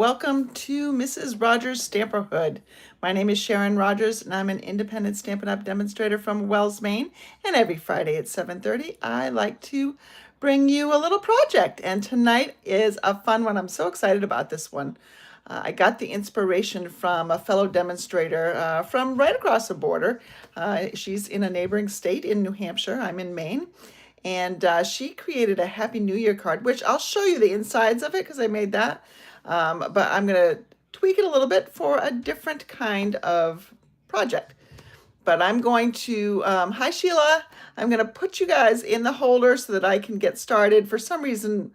Welcome to Mrs. Rogers Stamperhood. My name is Sharon Rogers, and I'm an independent Stampin' Up! Demonstrator from Wells, Maine. And every Friday at 7:30, I like to bring you a little project. And tonight is a fun one. I'm so excited about this one. I got the inspiration from a fellow demonstrator from right across the border. She's in a neighboring state in New Hampshire. I'm in Maine. And she created a Happy New Year card, which I'll show you the insides of it because I made that. But I'm going to tweak it a little bit for a different kind of project. But I'm going to, hi Sheila, I'm going to put you guys in the holder so that I can get started. For some reason,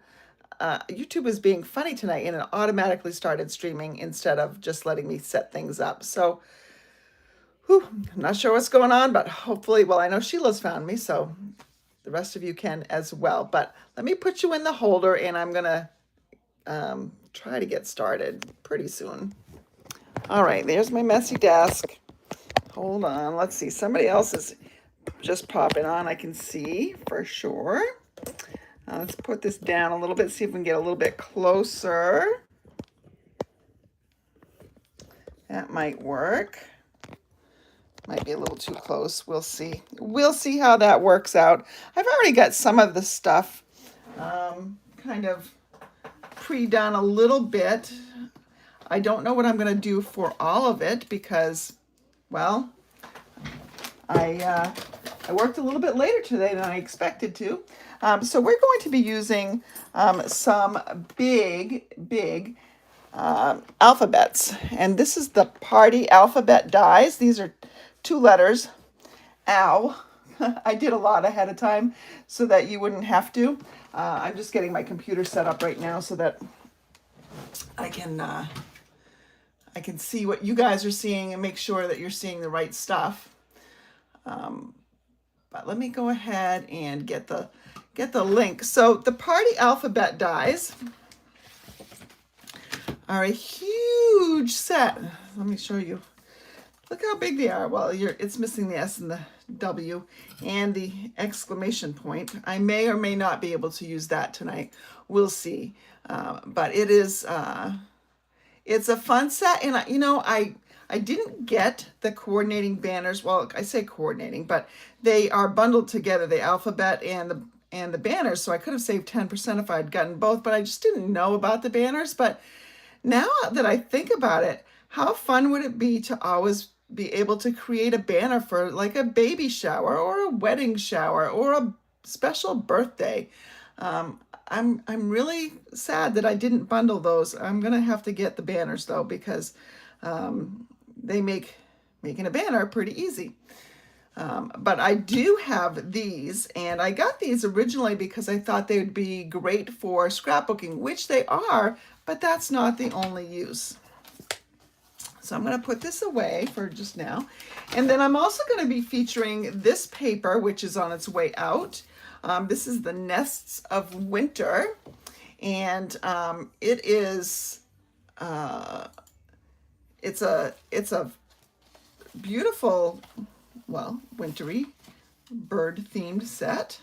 YouTube is being funny tonight and it automatically started streaming instead of just letting me set things up. So, I'm not sure what's going on, but hopefully, well, I know Sheila's found me, so the rest of you can as well. But let me put you in the holder and I'm going to try to get started pretty soon. All right, there's my messy desk. Hold on, let's see. Somebody else is just popping on, I can see for sure. Let's put this down a little bit, see if we can get a little bit closer. That might work. Might be a little too close. We'll see. We'll see how that works out. I've already got some of the stuff kind of pre-done a little bit. I don't know what I'm going to do for all of it because, well, I worked a little bit later today than I expected to. So we're going to be using some big alphabets. And this is the party alphabet dies. These are 2 letters. Ow. I did a lot ahead of time so that you wouldn't have to. I'm just getting my computer set up right now so that I can see what you guys are seeing and make sure that you're seeing the right stuff. But let me go ahead and get the link. So the party alphabet dies are a huge set. Let me show you. Look how big they are. Well, it's missing the S and the W and the exclamation point. I may or may not be able to use that tonight. We'll see. But it is, it's a fun set. And I didn't get the coordinating banners. Well, I say coordinating, but they are bundled together, the alphabet and the banners. So I could have saved 10% if I'd gotten both, but I just didn't know about the banners. But now that I think about it, how fun would it be to always be able to create a banner for like a baby shower or a wedding shower or a special birthday? I'm really sad that I didn't bundle those. I'm gonna have to get the banners though because they make making a banner pretty easy. But I do have these, and I got these originally because I thought they would be great for scrapbooking, which they are, but that's not the only use. So I'm going to put this away for just now. And then I'm also going to be featuring this paper, which is on its way out. This is the Nests of Winter. And it is, it's a beautiful, well, wintry bird-themed set.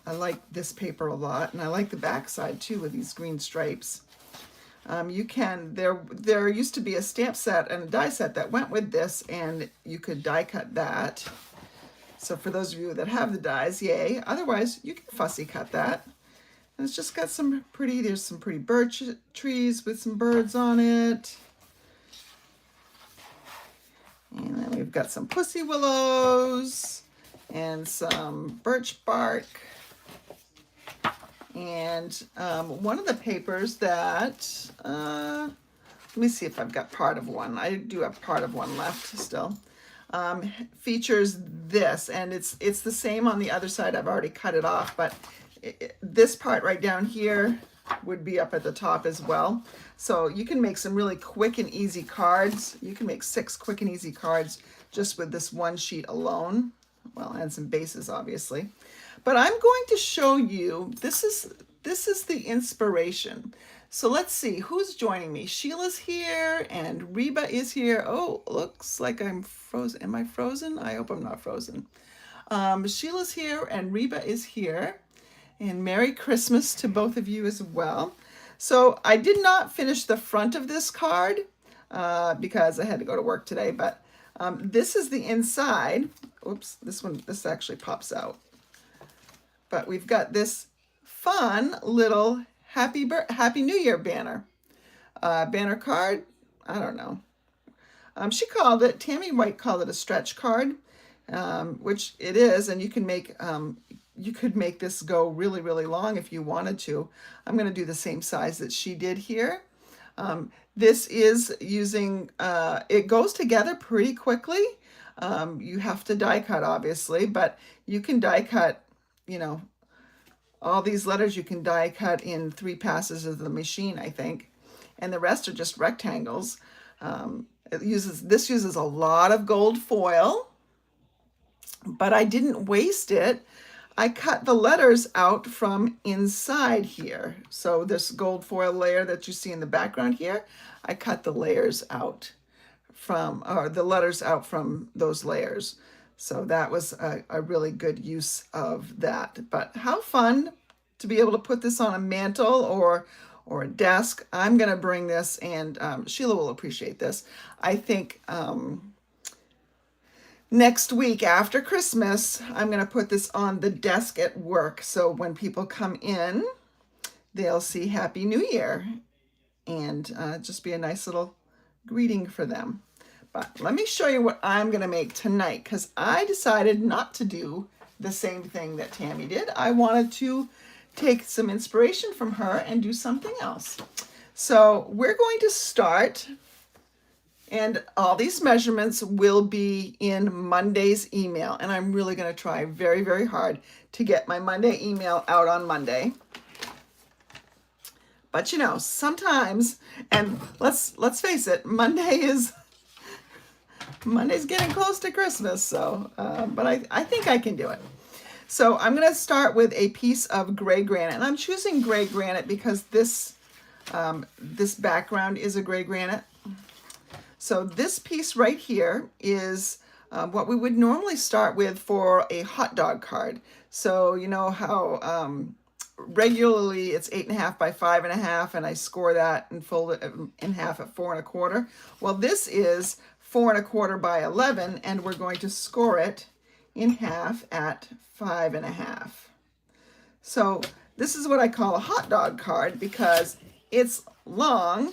I like this paper a lot, and I like the back side too with these green stripes. There used to be a stamp set and a die set that went with this, and you could die cut that. So for those of you that have the dies, yay. Otherwise, you can fussy cut that. And it's just got there's some pretty birch trees with some birds on it. And then we've got some pussy willows and some birch bark. And one of the papers that, let me see if I've got part of one. I do have part of one left still. Features this, and it's the same on the other side. I've already cut it off, but this part right down here would be up at the top as well. So you can make some really quick and easy cards. You can make 6 quick and easy cards just with this one sheet alone. Well, and some bases, obviously. But I'm going to show you, this is the inspiration. So let's see, who's joining me? Sheila's here and Reba is here. Oh, looks like I'm frozen. Am I frozen? I hope I'm not frozen. Sheila's here and Reba is here. And Merry Christmas to both of you as well. So I did not finish the front of this card because I had to go to work today, but this is the inside. Oops, this actually pops out. But we've got this fun little Happy New Year banner. Banner card, I don't know. Tami White called it a stretch card, which it is, and you could make this go really, really long if you wanted to. I'm going to do the same size that she did here. This is using, it goes together pretty quickly. You have to die cut, obviously, but you can die cut, you know, all these letters you can die cut in 3 passes of the machine, I think. And the rest are just rectangles. This uses a lot of gold foil, but I didn't waste it. I cut the letters out from inside here. So this gold foil layer that you see in the background here, I cut the layers out from, or the letters out from those layers. So that was a really good use of that. But how fun to be able to put this on a mantle or a desk. I'm going to bring this, and Sheila will appreciate this. I think next week after Christmas, I'm going to put this on the desk at work. So when people come in, they'll see Happy New Year, and just be a nice little greeting for them. But let me show you what I'm going to make tonight, because I decided not to do the same thing that Tami did. I wanted to take some inspiration from her and do something else. So we're going to start, and all these measurements will be in Monday's email. And I'm really going to try very, very hard to get my Monday email out on Monday. But you know, sometimes, and let's face it, Monday's getting close to Christmas. So, but I think I can do it. So I'm going to start with a piece of gray granite, and I'm choosing gray granite because this background is a gray granite. So this piece right here is what we would normally start with for a hot dog card. So you know how regularly it's 8.5 by 5.5, and I score that and fold it in half at 4.25. Well, this is 4.25 by 11, and we're going to score it in half at 5.5. So this is what I call a hot dog card because it's long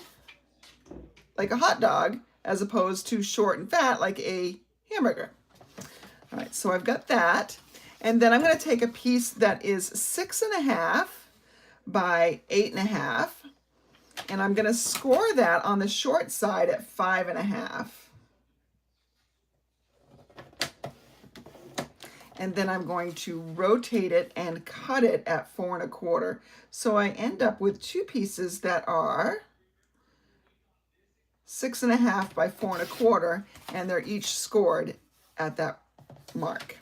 like a hot dog as opposed to short and fat like a hamburger. All right, so I've got that. And then I'm going to take a piece that is 6.5 by 8.5, and I'm going to score that on the short side at 5.5. And then I'm going to rotate it and cut it at 4.25. So I end up with 2 pieces that are 6.5 by 4.25, and they're each scored at that mark.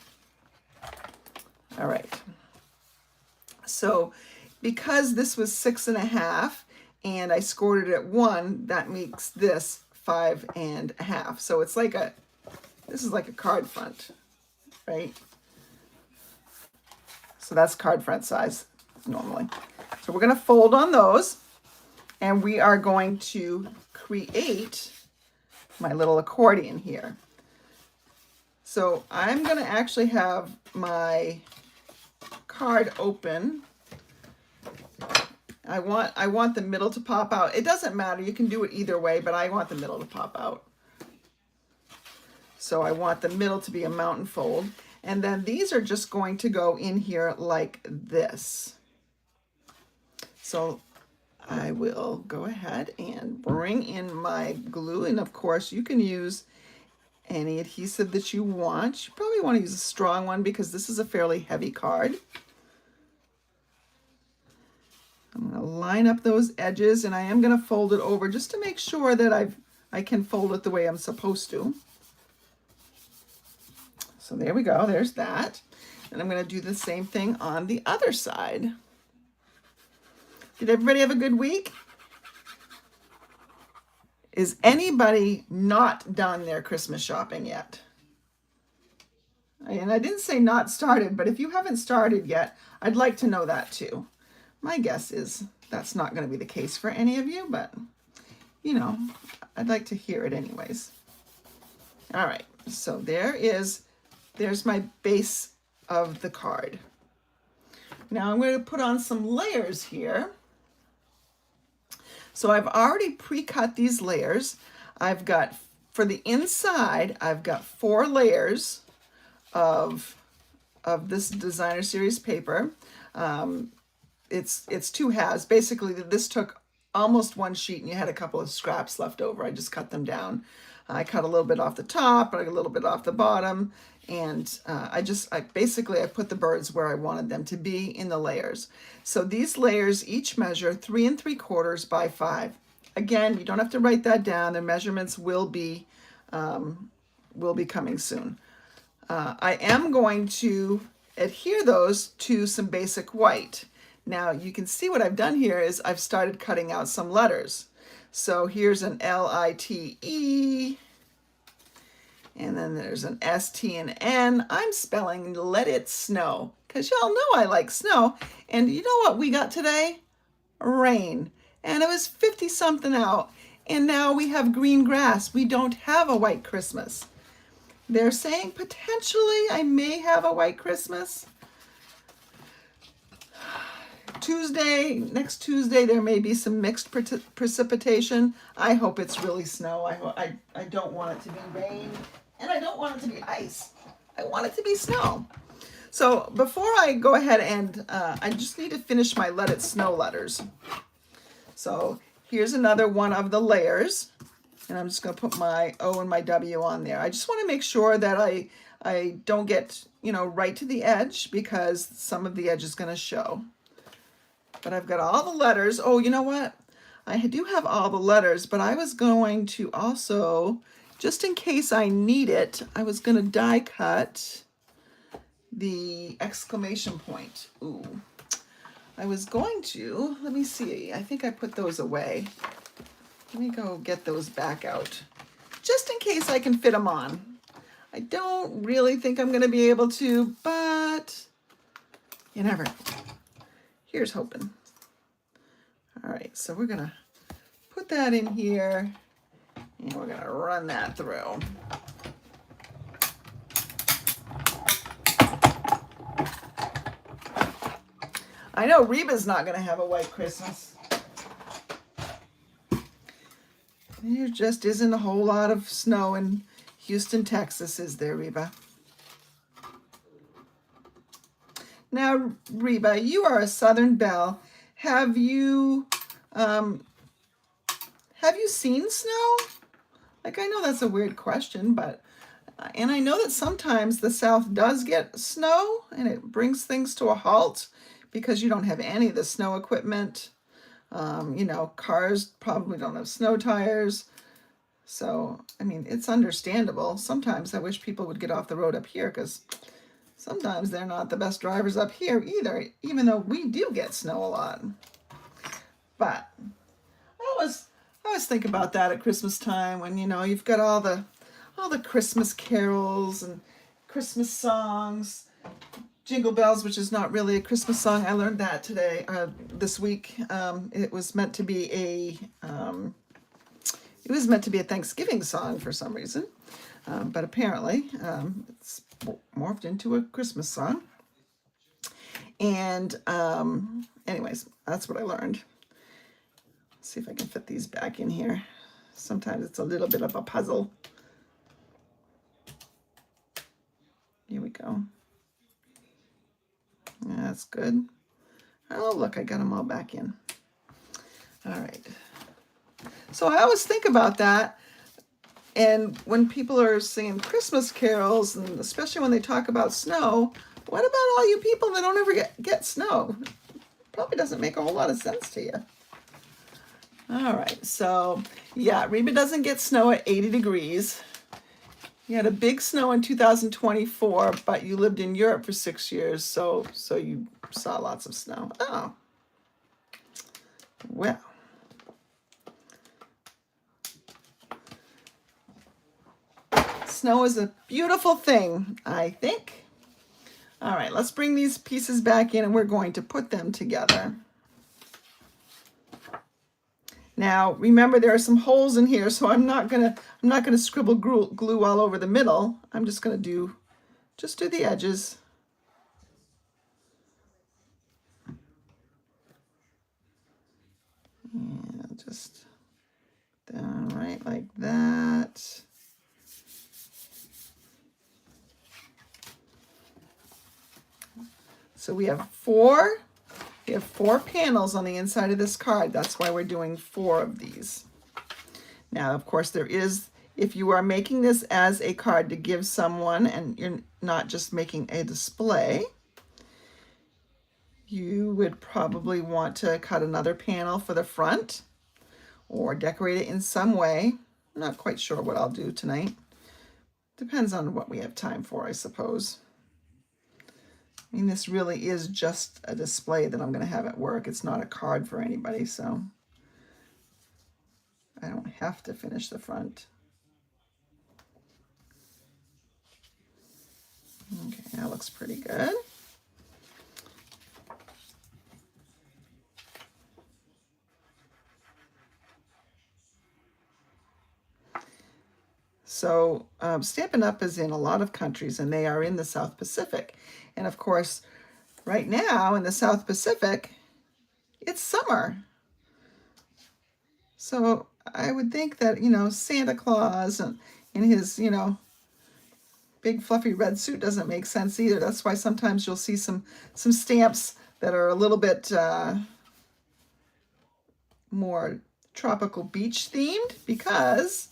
All right. So because this was 6.5 and I scored it at 1, that makes this 5.5. So it's like this is like a card front, right? So that's card front size normally. So we're going to fold on those, and we are going to create my little accordion here. So I'm going to actually have my card open. I want the middle to pop out. It doesn't matter, you can do it either way, but I want the middle to pop out. So I want the middle to be a mountain fold. And then these are just going to go in here like this. So I will go ahead and bring in my glue. And of course, you can use any adhesive that you want. You probably want to use a strong one because this is a fairly heavy card. I'm going to line up those edges, and I am going to fold it over just to make sure that I can fold it the way I'm supposed to. So there we go, there's that. And I'm going to do the same thing on the other side. Did everybody have a good week? Is anybody not done their Christmas shopping yet? And I didn't say not started, but if you haven't started yet, I'd like to know that too. My guess is that's not going to be the case for any of you, but you know, I'd like to hear it anyways. All right, so there's my base of the card. Now I'm going to put on some layers here. So I've already pre-cut these layers. I've got, for the inside, I've got 4 layers of this designer series paper. It's 2 halves. Basically, this took almost 1 sheet and you had a couple of scraps left over. I just cut them down. I cut a little bit off the top, a little bit off the bottom, and I basically put the birds where I wanted them to be in the layers. So these layers each measure 3 3/4 by 5. Again, you don't have to write that down. The measurements will be coming soon. I am going to adhere those to some basic white. Now you can see what I've done here is I've started cutting out some letters. So here's an L-I-T-E, and then there's an S-T and N. I'm spelling let it snow, because y'all know I like snow. And you know what we got today? Rain. And it was 50 something out. And now we have green grass. We don't have a white Christmas. They're saying potentially I may have a white Christmas. Next Tuesday, there may be some mixed precipitation. I hope it's really snow. I don't want it to be rain, and I don't want it to be ice. I want it to be snow. So before I go ahead and, I just need to finish my Let It Snow letters. So here's another one of the layers, and I'm just going to put my O and my W on there. I just want to make sure that I don't get, right to the edge, because some of the edge is going to show. But I've got all the letters. Oh, you know what? I do have all the letters, but I was going to also, just in case I need it, I was going to die cut the exclamation point. Ooh. I was going to, let me see. I think I put those away. Let me go get those back out, just in case I can fit them on. I don't really think I'm going to be able to, but you never know. Here's hoping. All right, so we're gonna put that in here and we're gonna run that through. I know Reba's not gonna have a white Christmas. There just isn't a whole lot of snow in Houston, Texas, is there, Reba? Now, Reba, you are a Southern belle. Have you seen snow? Like, I know that's a weird question, but, and I know that sometimes the South does get snow and it brings things to a halt because you don't have any of the snow equipment. Cars probably don't have snow tires. So, I mean, it's understandable. Sometimes I wish people would get off the road up here, because sometimes they're not the best drivers up here either, even though we do get snow a lot. But I always think about that at Christmas time, when you've got all the Christmas carols and Christmas songs. Jingle Bells, which is not really a Christmas song. I learned that today, this week. It was meant to be a Thanksgiving song for some reason, but apparently it's morphed into a Christmas song. And anyways, that's what I learned. Let's see if I can fit these back in here. Sometimes it's a little bit of a puzzle. Here we go. That's good. Oh, look, I got them all back in. All right. So I always think about that. And when people are singing Christmas carols, and especially when they talk about snow, what about all you people that don't ever get snow? Probably doesn't make a whole lot of sense to you. All right, so yeah, Reba doesn't get snow at 80 degrees. You had a big snow in 2024, but you lived in Europe for 6 years, so you saw lots of snow. Oh, well. Snow is a beautiful thing, I think. All right, let's bring these pieces back in and we're going to put them together. Now, remember there are some holes in here, so I'm not gonna scribble glue all over the middle. I'm just gonna do the edges. And just down right like that. So we have four panels on the inside of this card. That's why we're doing 4 of these. Now, of course, there is, if you are making this as a card to give someone and you're not just making a display, you would probably want to cut another panel for the front or decorate it in some way. I'm not quite sure what I'll do tonight. Depends on what we have time for, I suppose. I mean, this really is just a display that I'm going to have at work. It's not a card for anybody, so I don't have to finish the front. Okay, that looks pretty good. So Stampin' Up! Is in a lot of countries, and they are in the South Pacific. And of course, right now in the South Pacific, it's summer. So I would think that, Santa Claus and in his, big fluffy red suit doesn't make sense either. That's why sometimes you'll see some stamps that are a little bit more tropical beach themed, because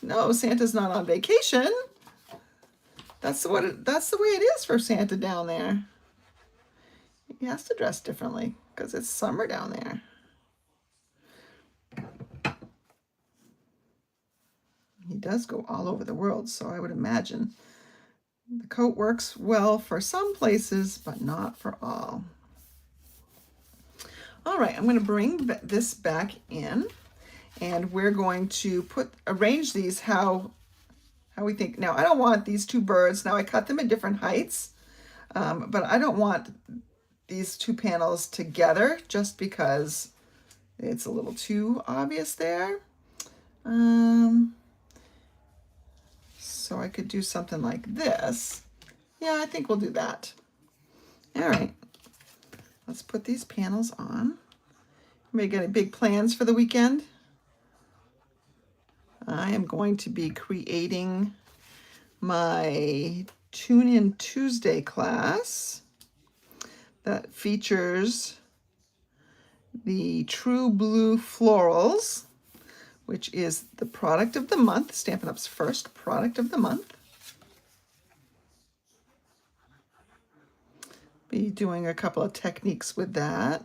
no, Santa's not on vacation. That's the way it is for Santa down there. He has to dress differently because it's summer down there. He does go all over the world, so I would imagine the coat works well for some places, but not for all. All right, I'm going to bring this back in, and we're going to arrange these how we think. Now, I don't want these 2 birds. Now, I cut them at different heights, but I don't want these 2 panels together just because it's a little too obvious there. So I could do something like this. Yeah, I think we'll do that. All right, let's put these panels on. Anybody got any big plans for the weekend? I am going to be creating my Tune In Tuesday class that features the True Blue Florals, which is the product of the month, Stampin' Up's first product of the month. Be doing a couple of techniques with that.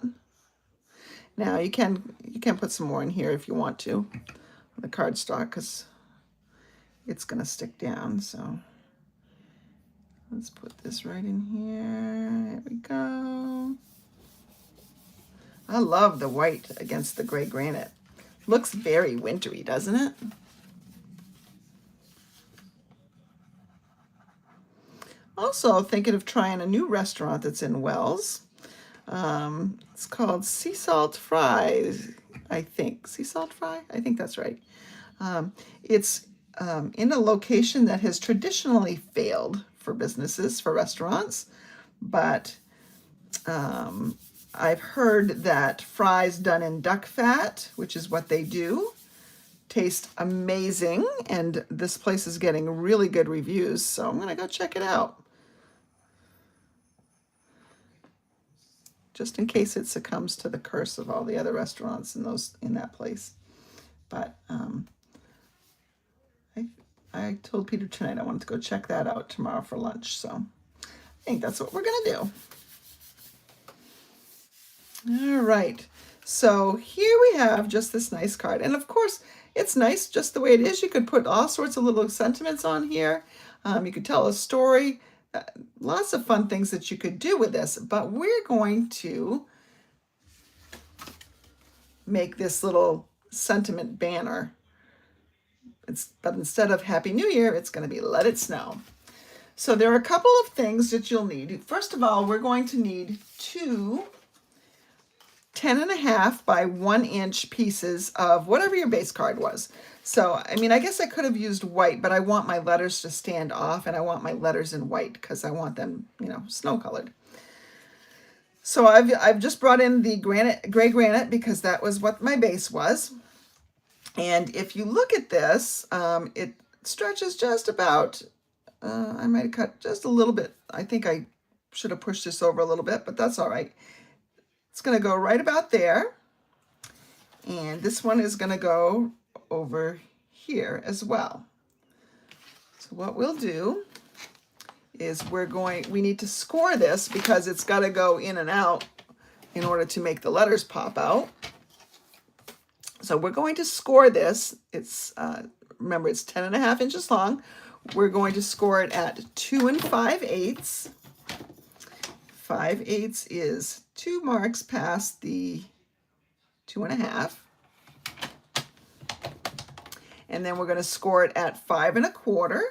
Now you can put some more in here if you want to on the cardstock, because it's going to stick down. So let's put this right in here. There we go. I love the white against the gray granite. Looks very wintry, doesn't it? Also thinking of trying a new restaurant that's in Wells. It's called Sea Salt Fries, I think. Sea Salt Fry? I think that's right. It's in a location that has traditionally failed for businesses, for restaurants, but I've heard that fries done in duck fat, which is what they do, taste amazing, and this place is getting really good reviews, so I'm going to go check it out. Just in case it succumbs to the curse of all the other restaurants in that place. But I told Peter tonight I wanted to go check that out tomorrow for lunch, so I think that's what we're going to do. All right, so here we have just this nice card. And of course, it's nice just the way it is. You could put all sorts of little sentiments on here. You could tell a story. Lots of fun things that you could do with this. But we're going to make this little sentiment banner. But instead of Happy New Year, it's going to be Let It Snow. So there are a couple of things that you'll need. First of all, we're going to need 2 10.5 by 1 inch pieces of whatever your base card was. So, I mean, I guess I could have used white, but I want my letters to stand off, and I want my letters in white because I want them, you know, snow colored. So I've just brought in the gray granite because that was what my base was. And if you look at this, it stretches just about, I might have cut just a little bit. I think I should have pushed this over a little bit, but that's all right. It's going to go right about there. And this one is going to go over here as well. So what we'll do is we need to score this because it's got to go in and out in order to make the letters pop out. So we're going to score this. It's, remember, it's 10.5 inches long. We're going to score it at 2 5/8. 5/8 is 2 marks past the 2.5. And then we're going to score it at 5 1/4.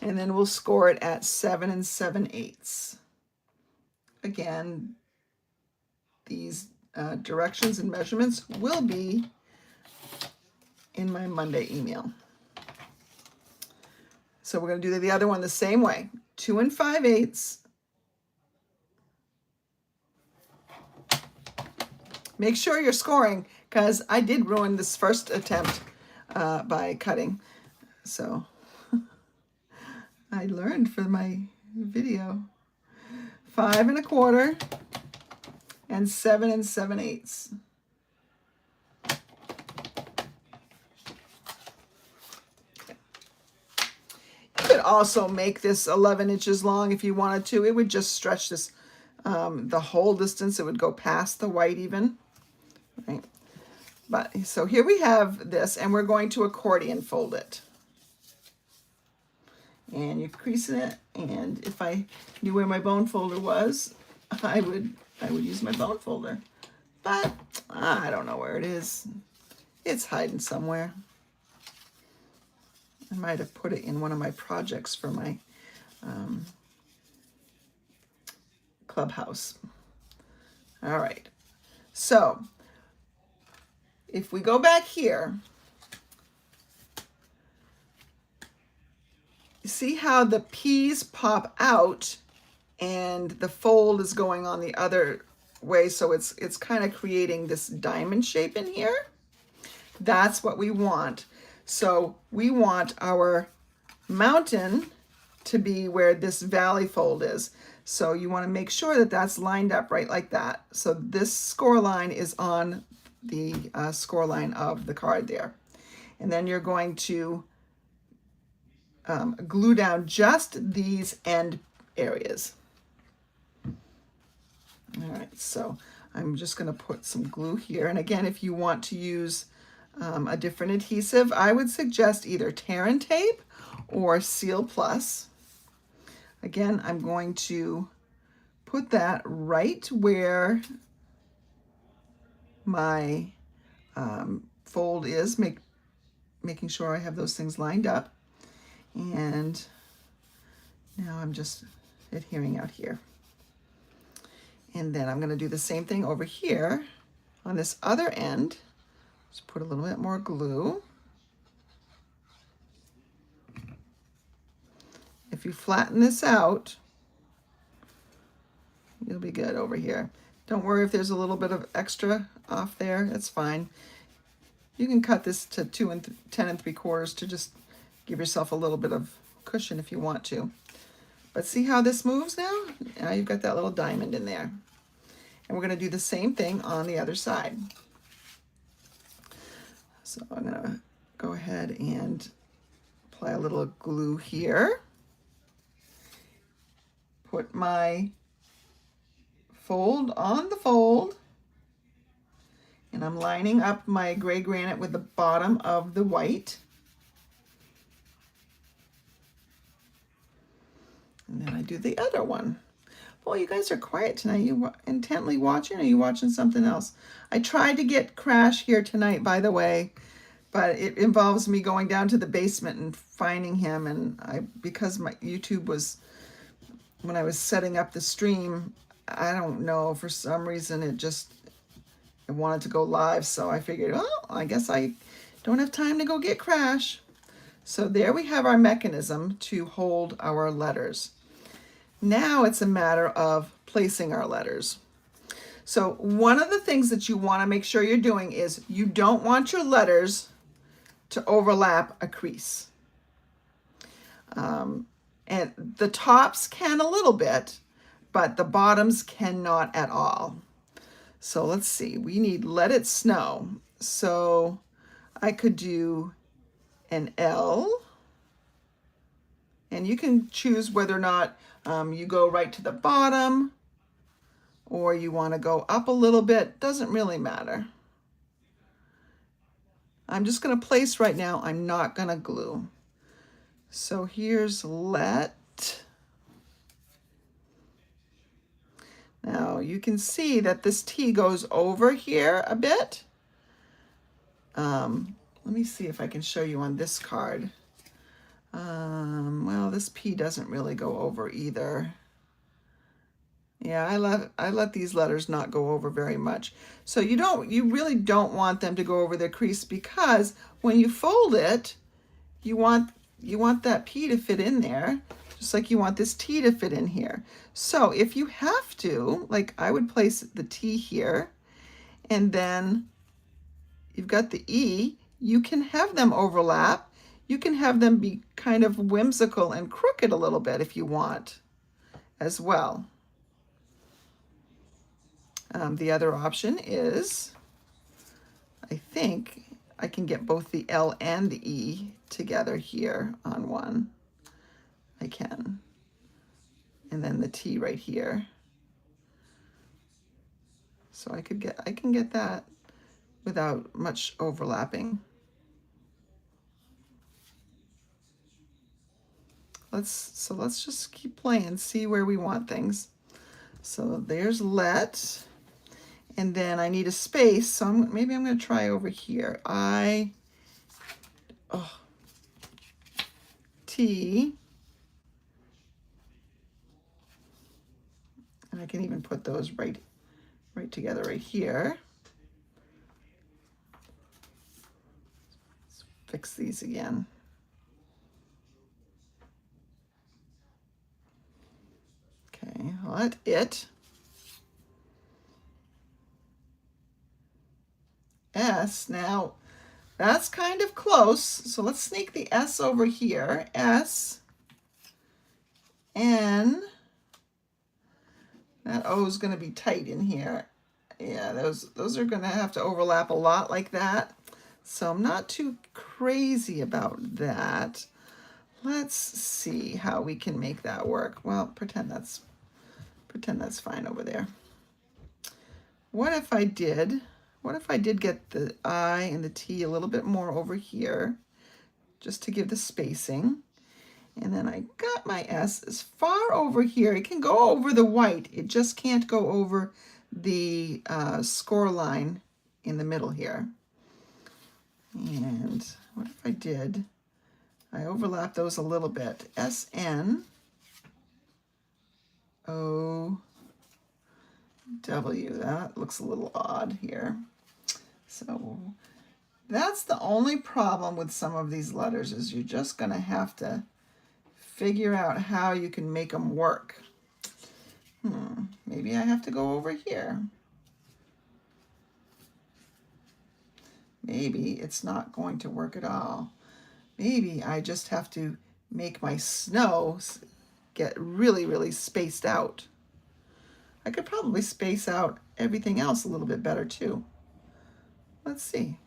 And then we'll score it at 7 7/8. Again, these directions and measurements will be in my Monday email. So we're going to do the other one the same way. 2 5/8. Make sure you're scoring, because I did ruin this first attempt by cutting. So I learned for my video. 5 1/4 and 7 7/8. You could also make this 11 inches long if you wanted to. It would just stretch this the whole distance. It would go past the white even. Right? But so here we have this, and we're going to accordion fold it. And you're creasing it, and if I knew where my bone folder was, I would use my bone folder. But I don't know where it is. It's hiding somewhere. I might have put it in one of my projects for my clubhouse. All right. So if we go back here, see how the P's pop out and the fold is going on the other way, so it's kind of creating this diamond shape in here? That's what we want. So we want our mountain to be where this valley fold is. So you want to make sure that that's lined up right like that. So this score line is on the score line of the card there. And then you're going to glue down just these end areas. All right, so I'm just going to put some glue here. And again, if you want to use a different adhesive, I would suggest either tear and tape or Seal Plus. Again, I'm going to put that right where my fold is, making sure I have those things lined up. And now I'm just adhering out here. And then I'm going to do the same thing over here on this other end. Just put a little bit more glue. If you flatten this out, you'll be good over here. Don't worry if there's a little bit of extra off there, that's fine. You can cut this to 10 3/4 to just give yourself a little bit of cushion if you want to. But see how this moves now? Now you've got that little diamond in there. And we're going to do the same thing on the other side. So I'm going to go ahead and apply a little glue here. Put my fold on the fold. And I'm lining up my gray granite with the bottom of the white. And then I do the other one. Boy, you guys are quiet tonight. You intently watching, or are you watching something else? I tried to get Crash here tonight, by the way, but it involves me going down to the basement and finding him. And because my YouTube was when I was setting up the stream, I don't know, for some reason it wanted to go live, so I figured, well, I guess I don't have time to go get Crash. So there we have our mechanism to hold our letters. Now it's a matter of placing our letters. So one of the things that you want to make sure you're doing is you don't want your letters to overlap a crease. And the tops can a little bit, but the bottoms cannot at all. So let's see, we need Let It Snow. So I could do an L, and you can choose whether or not you go right to the bottom or you want to go up a little bit. Doesn't really matter. I'm just going to place right now. I'm not going to glue. So here's Let. Now you can see that this T goes over here a bit. Let me see if I can show you on this card. Well, this P doesn't really go over either. Yeah, I let these letters not go over very much. So you really don't want them to go over the crease, because when you fold it, you want that P to fit in there, just like you want this T to fit in here. So if you have to, like I would place the T here, and then you've got the E, you can have them overlap. You can have them be kind of whimsical and crooked a little bit if you want as well. The other option is, I think I can get both the L and the E together here on one. I can. And then the T right here. So I can get that without much overlapping. Let's just keep playing, see where we want things. So there's Let, and then I need a space, so maybe I'm going to try over here. T, and I can even put those right together right here. Let's fix these again. Okay, Let It. S, now that's kind of close, so let's sneak the S over here. S, N, that O is going to be tight in here. Yeah, those are going to have to overlap a lot like that, so I'm not too crazy about that. Let's see how we can make that work. Well, pretend that's fine over there. What if I did get the I and the T a little bit more over here, just to give the spacing. And then I got my S as far over here. It can go over the white. It just can't go over the score line in the middle here. And what if I overlap those a little bit. SN, O, W. That looks a little odd here. So that's the only problem with some of these letters, is you're just going to have to figure out how you can make them work. Maybe I have to go over here. Maybe it's not going to work at all. Maybe I just have to make my snow get really, really spaced out. I could probably space out everything else a little bit better too. Let's see.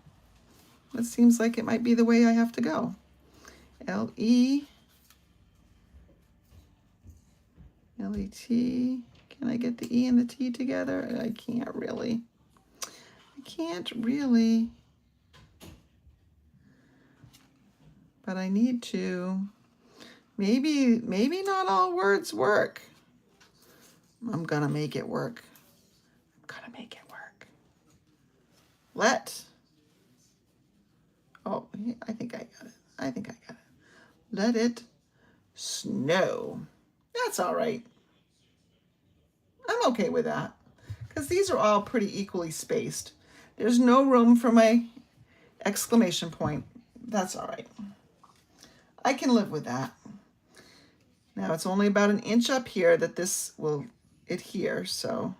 That seems like it might be the way I have to go. L-E, L-E-T. Can I get the E and the T together? I can't really. But I need to. Maybe not all words work. I'm gonna make it work. Let. Oh, I think I got it. Let it snow. That's all right. I'm okay with that because these are all pretty equally spaced. There's no room for my exclamation point. That's all right. I can live with that. Now it's only about 1 inch up here that this will adhere, so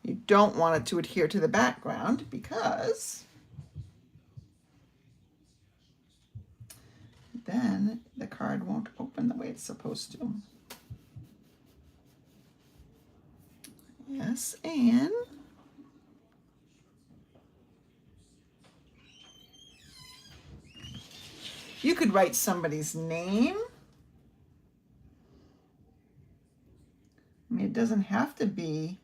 you don't want it to adhere to the background because then the card won't open the way it's supposed to. Yes, and you could write somebody's name. I mean, it doesn't have to be.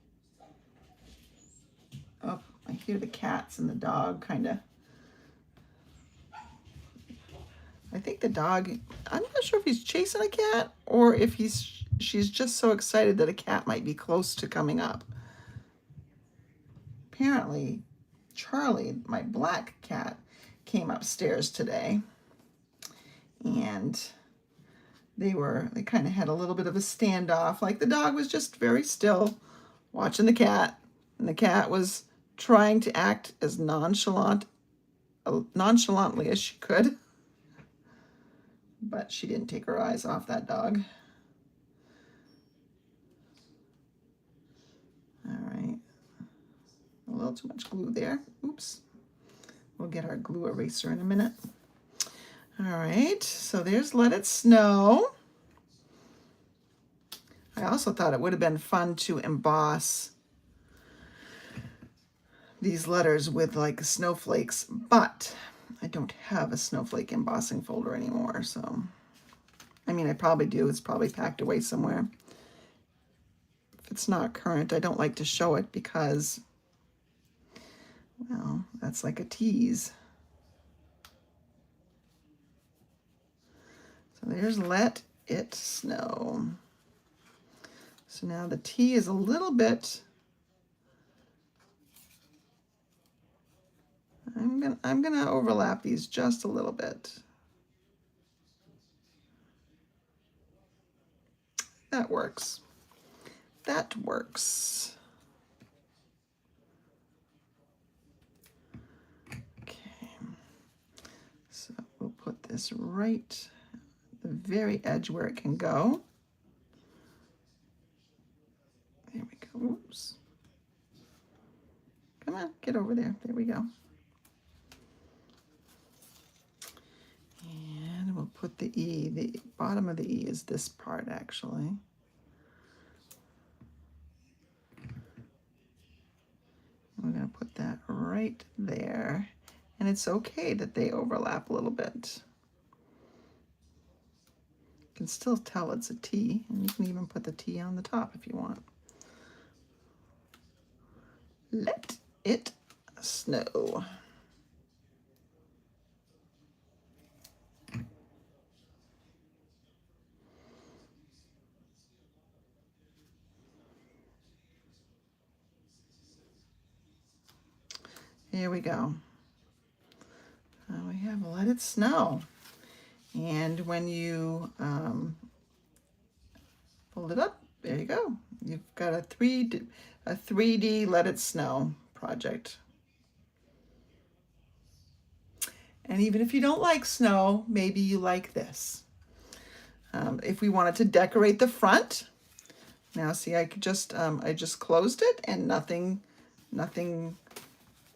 Oh, I hear the cats and the dog kind of. I think the dog, I'm not sure if he's chasing a cat or if she's just so excited that a cat might be close to coming up. Apparently, Charlie, my black cat, came upstairs today and they kind of had a little bit of a standoff. Like the dog was just very still watching the cat, and the cat was trying to act as nonchalantly as she could. But she didn't take her eyes off that dog. All right. A little too much glue there. Oops. We'll get our glue eraser in a minute. All right. So there's Let It Snow. I also thought it would have been fun to emboss these letters with like snowflakes, but I don't have a snowflake embossing folder anymore, so I mean I probably do. It's probably packed away somewhere. If it's not current, I don't like to show it because, well, that's like a tease. So there's Let It Snow. So now the T is a little bit, I'm gonna overlap these just a little bit. That works. That works. Okay. So we'll put this right at the very edge where it can go. There we go. Oops. Come on, get over there. There we go. And we'll put the E. The bottom of the E is this part, actually. We're going to put that right there. And it's okay that they overlap a little bit. You can still tell it's a T, and you can even put the T on the top if you want. Let it snow. Here we go. We have Let It Snow. And when you fold it up, there you go. You've got a 3D Let It Snow project. And even if you don't like snow, maybe you like this. If we wanted to decorate the front, now see, I just closed it and nothing.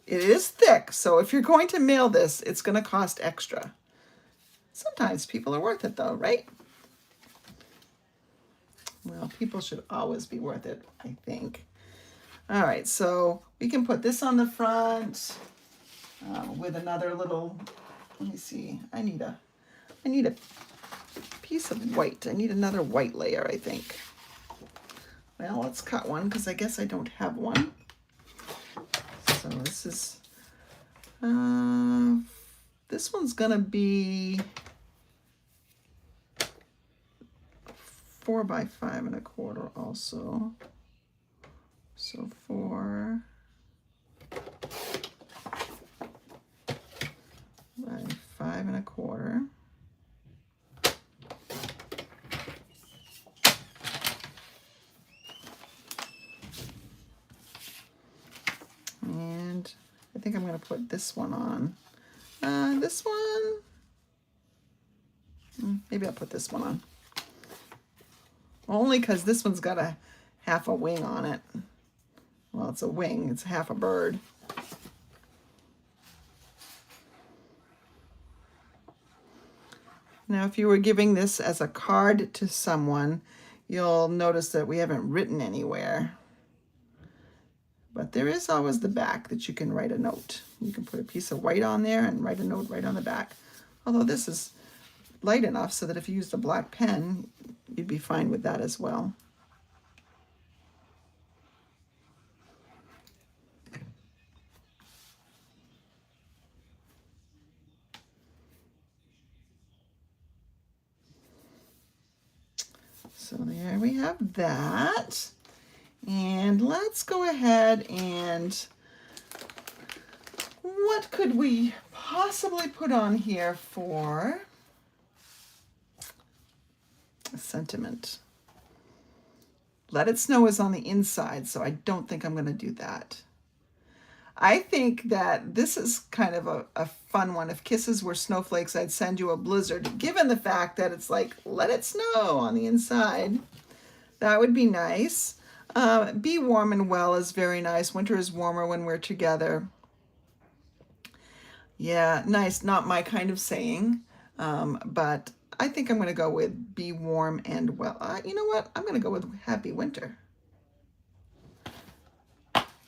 It is thick, so if you're going to mail this, it's going to cost extra. Sometimes people are worth it though, right? Well, people should always be worth it, I think. All right, so we can put this on the front with another little, let me see, I need a piece of white. I need another white layer, I think. Well, let's cut one because I guess I don't have one. So this is, this one's gonna be 4 by 5 1/4 also. So 4 by 5 1/4. And I think I'm going to put this one on. This one, maybe I'll put this one on. Only because this one's got a half a wing on it. Well, it's a wing, it's half a bird. Now, if you were giving this as a card to someone, you'll notice that we haven't written anywhere. But there is always the back that you can write a note. You can put a piece of white on there and write a note right on the back. Although this is light enough so that if you used a black pen, you'd be fine with that as well. So there we have that. And let's go ahead and what could we possibly put on here for a sentiment? Let It Snow is on the inside, so I don't think I'm going to do that. I think that this is kind of a fun one. If kisses were snowflakes, I'd send you a blizzard. Given the fact that it's like, let it snow on the inside, that would be nice. Be warm and well is very nice. Winter is warmer when we're together. Yeah, nice. Not my kind of saying, but I think I'm going to go with be warm and well. You know what? I'm going to go with happy winter.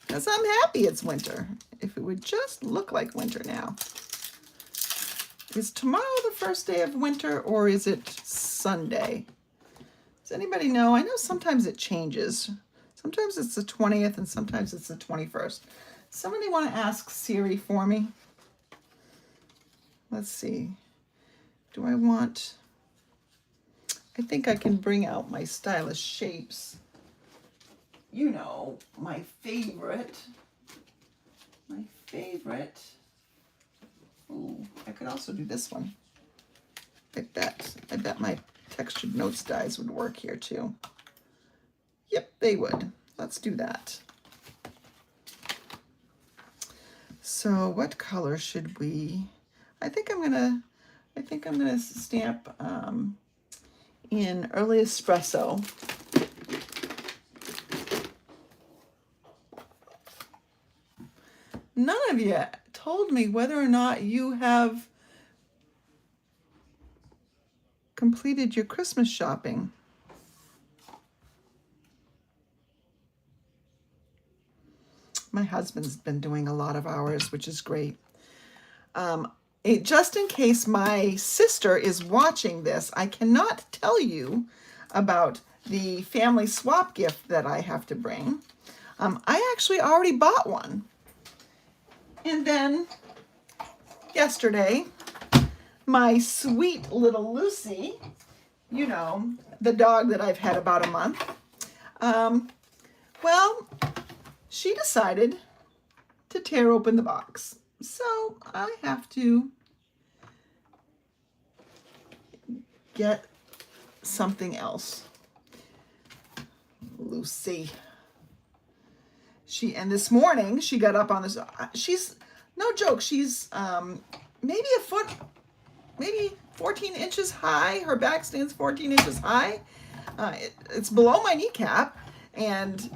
Because I'm happy it's winter. If it would just look like winter now. Is tomorrow the first day of winter or is it Sunday? Does anybody know? I know sometimes it changes. Sometimes it's the 20th and sometimes it's the 21st. Somebody want to ask Siri for me? Let's see. Do I want... I think I can bring out my stylish shapes. You know, my favorite. My favorite. Ooh, I could also do this one. I bet my textured notes dies would work here too. Yep, they would. Let's do that. So what color should we... I think I'm gonna stamp in Early Espresso. None of you told me whether or not you have completed your Christmas shopping. My husband's been doing a lot of hours, which is great. Just in case my sister is watching this, I cannot tell you about the family swap gift that I have to bring. I actually already bought one. And then yesterday, my sweet little Lucy, you know, the dog that I've had about a month, well, she decided to tear open the box. So I have to get something else. Lucy. And this morning she got up on this. She's, no joke, she's maybe a foot, maybe 14 inches high. Her back stands 14 inches high. It's below my kneecap. And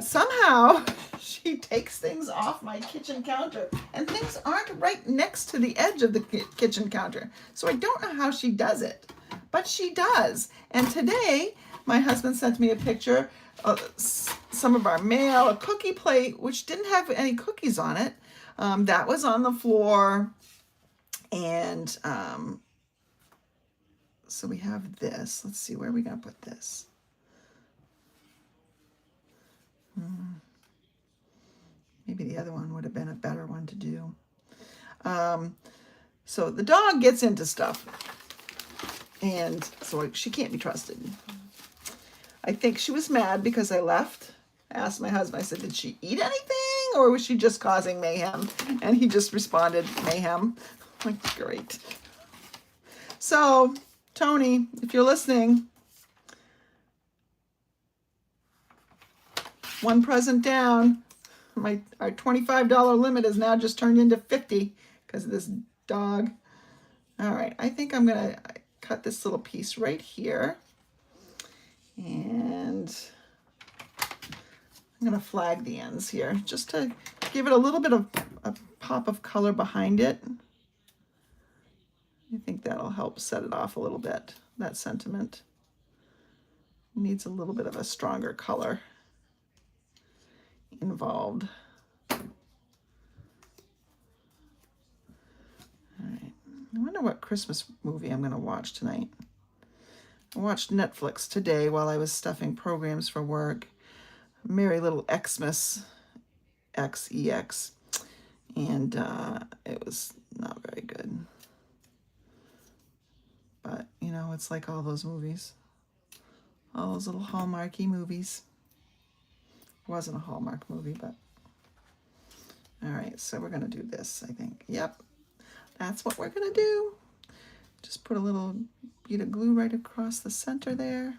somehow she takes things off my kitchen counter and things aren't right next to the edge of the kitchen counter. So I don't know how she does it, but she does. And today my husband sent me a picture of some of our mail, a cookie plate, which didn't have any cookies on it. That was on the floor. And so we have this. Let's see, where are we going to put this? Maybe the other one would have been a better one to do. So the dog gets into stuff, and so she can't be trusted. I think she was mad because I left. I asked my husband, I said, did she eat anything or was she just causing mayhem? And he just responded, mayhem. I'm like, great. So, Tony, if you're listening, one present down. Our $25 limit is now just turned into 50 because of this dog. All right, I think I'm gonna cut this little piece right here, and I'm gonna flag the ends here just to give it a little bit of a pop of color behind it. I think that'll help set it off a little bit, that sentiment. It needs a little bit of a stronger color involved. All right, I wonder what Christmas movie I'm going to watch tonight. I watched Netflix today while I was stuffing programs for work. Merry Little Xmas, X-E-X, and it was not very good. But, you know, it's like all those movies. All those little Hallmarky movies. It wasn't a Hallmark movie, but... All right, so we're going to do this, I think. Yep, that's what we're going to do. Just put a little bead of glue right across the center there.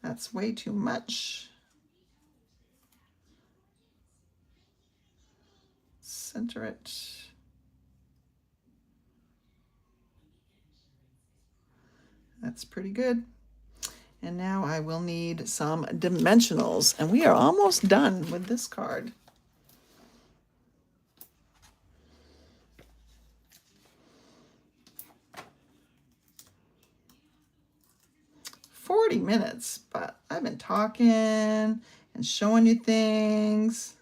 That's way too much. Center it. That's pretty good. And now I will need some dimensionals, and we are almost done with this card. Minutes, but I've been talking and showing you things.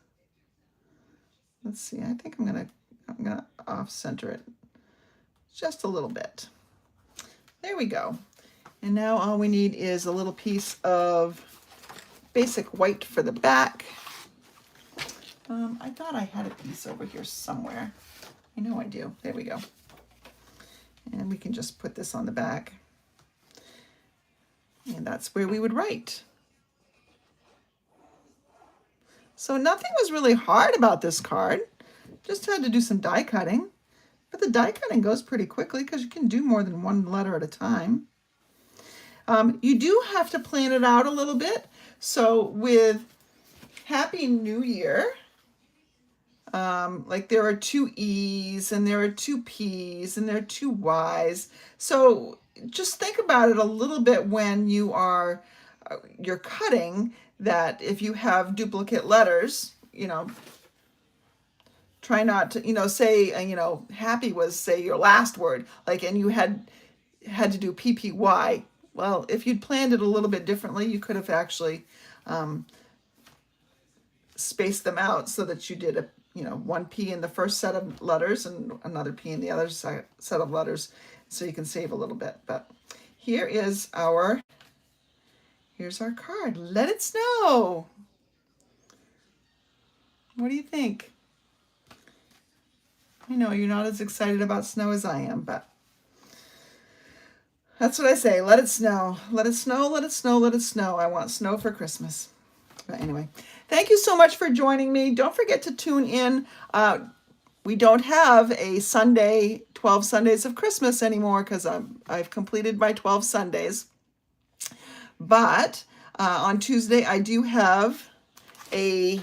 Let's see, I think I'm gonna off center it just a little bit. There we go. And now all we need is a little piece of basic white for the back. I thought I had a piece over here somewhere. I know I do. There we go. And we can just put this on the back. And that's where we would write. So nothing was really hard about this card. Just had to do some die cutting. But the die cutting goes pretty quickly because you can do more than one letter at a time. You do have to plan it out a little bit. So with Happy New Year, like there are 2 E's and there are 2 P's and there are 2 Y's. So just think about it a little bit when you are you're cutting, that if you have duplicate letters, you know, try not to, you know, say, you know, happy was, say, your last word, like, and you had to do PPY. Well, if you'd planned it a little bit differently, you could have actually spaced them out so that you did a, you know, 1 P in the first set of letters and another P in the other set of letters, so you can save a little bit. But here's our card. Let it snow. What do you think? I know you're not as excited about snow as I am, but that's what I say. Let it snow. Let it snow, let it snow, let it snow. I want snow for Christmas. But anyway, thank you so much for joining me. Don't forget to tune in. We don't have a Sunday, 12 Sundays of Christmas anymore because I've completed my 12 Sundays. But on Tuesday, I do have a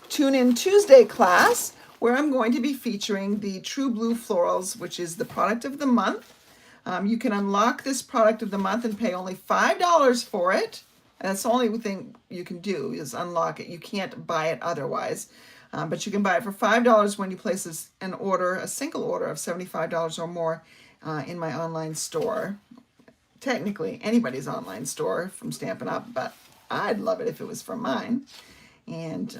Tune In Tuesday class where I'm going to be featuring the True Blue Florals, which is the product of the month. You can unlock this product of the month and pay only $5 for it. And that's the only thing you can do is unlock it. You can't buy it otherwise. But you can buy it for $5 when you place an order, a single order of $75 or more in my online store. Technically, anybody's online store from Stampin' Up, but I'd love it if it was from mine. And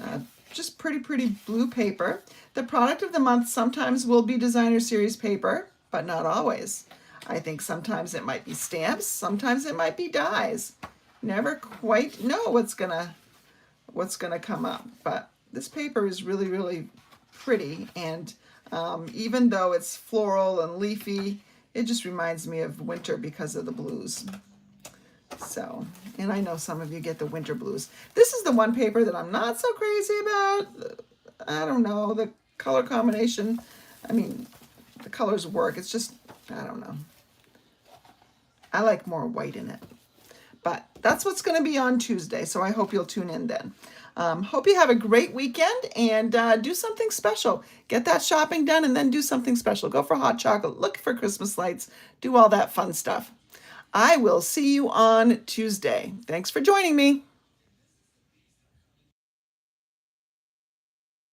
just pretty blue paper. The product of the month sometimes will be designer series paper, but not always. I think sometimes it might be stamps, sometimes it might be dies. Never quite know what's gonna come up, but this paper is really pretty, and even though it's floral and leafy, it just reminds me of winter because of the blues. So, and I know some of you get the winter blues. This is the one paper that I'm not so crazy about. I don't know, the color combination, I mean, the colors work. It's just, I don't know. I like more white in it. But that's what's going to be on Tuesday, so I hope you'll tune in then. Hope you have a great weekend and do something special. Get that shopping done and then do something special. Go for hot chocolate, look for Christmas lights, do all that fun stuff. I will see you on Tuesday. Thanks for joining me.